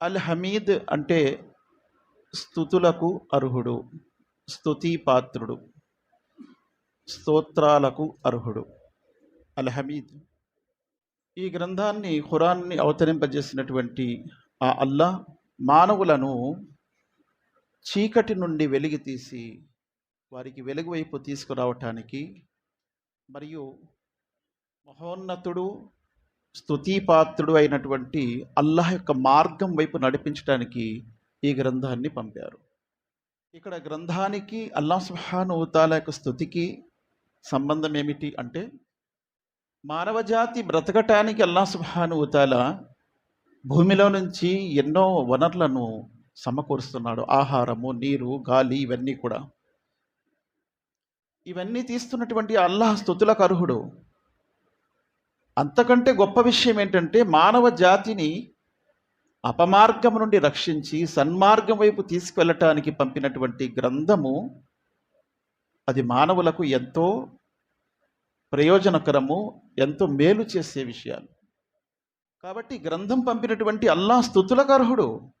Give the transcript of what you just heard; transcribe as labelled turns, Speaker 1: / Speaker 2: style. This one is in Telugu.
Speaker 1: అల్ హమీద్ అంటే స్తుతులకు అర్హుడు, స్తుతి పాత్రుడు, స్తోత్రాలకు అర్హుడు. అల్ హమీద్. ఈ గ్రంథాన్ని ఖురాన్ని అవతరింపజేసినటువంటి ఆ అల్లాహ్ మానవులను చీకటి నుండి వెలికి తీసి వారికి వెలుగు వైపు తీసుకురావటానికి మరియు మహోన్నతుడు స్తుతిపాత్రుడు అయినటువంటి అల్లాహ్ యొక్క మార్గం వైపు నడిపించడానికి ఈ గ్రంథాన్ని పంపారు. ఇక్కడ గ్రంథానికి అల్లాహ్ సుబ్హానహు వ తఆలా యొక్క స్తుతికి సంబంధం ఏమిటి అంటే, మానవజాతి బ్రతకటానికి అల్లాహ్ సుబ్హానహు వ తఆలా భూమిలో నుంచి ఎన్నో వనరులను సమకూరుస్తున్నాడు. ఆహారము, నీరు, గాలి, ఇవన్నీ కూడా. ఇవన్నీ తీస్తున్నటువంటి అల్లాహ్ స్తుతులకు అర్హుడు. అంతకంటే గొప్ప విషయం ఏంటంటే, మానవ జాతిని అపమార్గం నుండి రక్షించి సన్మార్గం వైపు తీసుకువెళ్ళటానికి పంపినటువంటి గ్రంథము, అది మానవులకు ఎంతో ప్రయోజనకరము, ఎంతో మేలు చేసే విషయాలు. కాబట్టి గ్రంథం పంపినటువంటి అల్లాహ్ స్తుతులకు అర్హుడు.